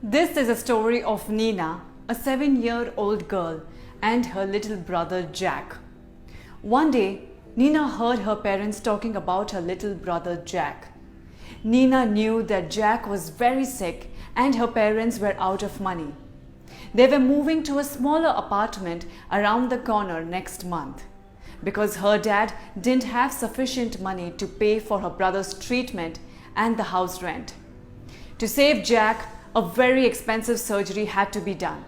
This is a story of Nina, a 7-year-old girl, and her little brother Jack. One day, Nina heard her parents talking about her little brother Jack. Nina knew that Jack was very sick and her parents were out of money. They were moving to a smaller apartment around the corner next month because her dad didn't have sufficient money to pay for her brother's treatment and the house rent. To save Jack, a very expensive surgery had to be done,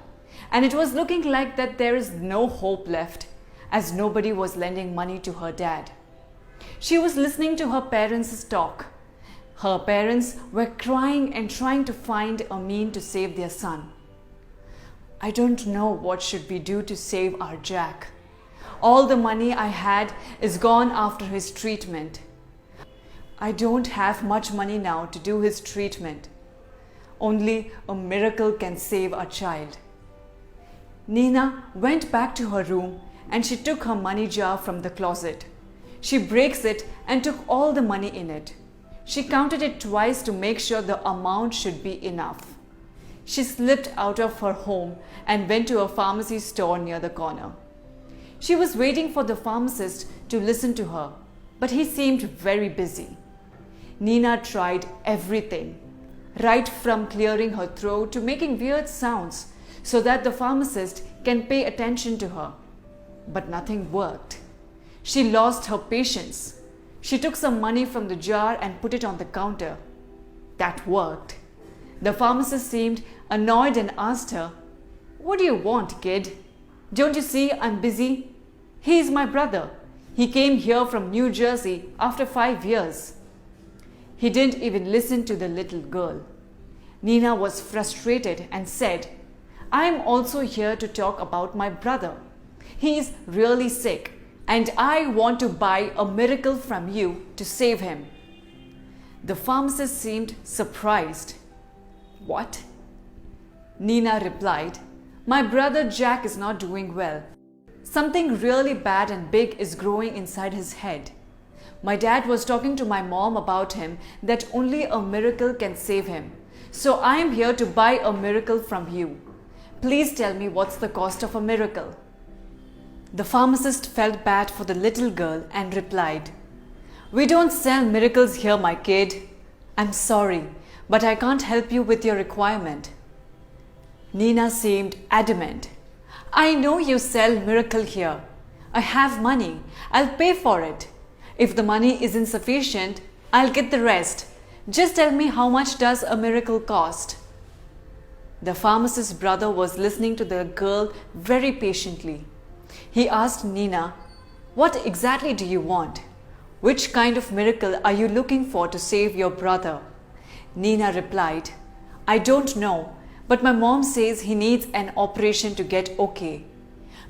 and it was looking like that there is no hope left as nobody was lending money to her dad. She was listening to her parents' talk. Her parents were crying and trying to find a mean to save their son. I don't know what should we do to save our Jack. All the money I had is gone after his treatment. I don't have much money now to do his treatment. Only a miracle can save our child. Nina went back to her room and she took her money jar from the closet. She breaks it and took all the money in it. She counted it twice to make sure the amount should be enough. She slipped out of her home and went to a pharmacy store near the corner. She was waiting for the pharmacist to listen to her, but he seemed very busy. Nina tried everything, right from clearing her throat to making weird sounds so that the pharmacist can pay attention to her. But nothing worked. She lost her patience. She took some money from the jar and put it on the counter. That worked. The pharmacist seemed annoyed and asked her, "What do you want, kid? Don't you see I'm busy? He is my brother. He came here from New Jersey after 5 years." He didn't even listen to the little girl. Nina was frustrated and said, "I am also here to talk about my brother. He is really sick and I want to buy a miracle from you to save him." The pharmacist seemed surprised. "What?" Nina replied, "My brother Jack is not doing well. Something really bad and big is growing inside his head. My dad was talking to my mom about him that only a miracle can save him. So I am here to buy a miracle from you. Please tell me what's the cost of a miracle." The pharmacist felt bad for the little girl and replied, "We don't sell miracles here, my kid. I'm sorry, but I can't help you with your requirement." Nina seemed adamant. "I know you sell miracle here. I have money. I'll pay for it. If the money isn't sufficient, I'll get the rest. Just tell me how much does a miracle cost?" The pharmacist's brother was listening to the girl very patiently. He asked Nina, "What exactly do you want? Which kind of miracle are you looking for to save your brother?" Nina replied, "I don't know, but my mom says he needs an operation to get okay.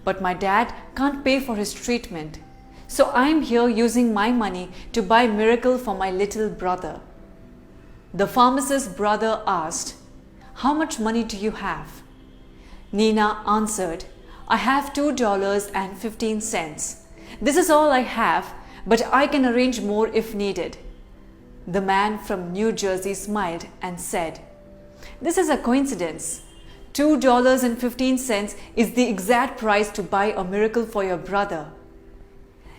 But my dad can't pay for his treatment. So I'm here using my money to buy a miracle for my little brother." The pharmacist's brother asked, "How much money do you have?" Nina answered, "I have $2.15. This is all I have, but I can arrange more if needed." The man from New Jersey smiled and said, "This is a coincidence. $2.15 is the exact price to buy a miracle for your brother."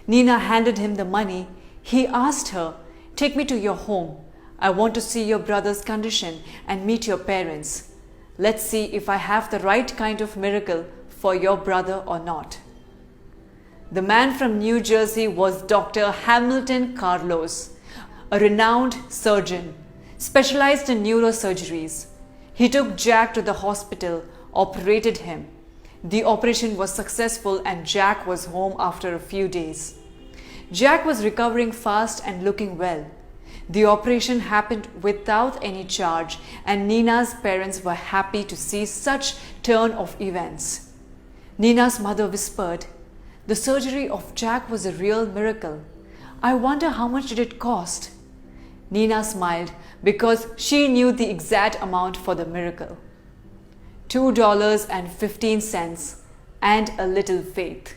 Nina handed him the money. He asked her, "Take me to your home. I want to see your brother's condition and meet your parents. Let's see if I have the right kind of miracle for your brother or not." The man from New Jersey was Dr. Hamilton Carlos, a renowned surgeon, specialized in neurosurgeries. He took Jack to the hospital, operated him. The operation was successful and Jack was home after a few days. Jack was recovering fast and looking well. The operation happened without any charge and Nina's parents were happy to see such turn of events. Nina's mother whispered, "The surgery of Jack was a real miracle. I wonder how much did it cost?" Nina smiled because she knew the exact amount for the miracle. $2.15 and a little faith.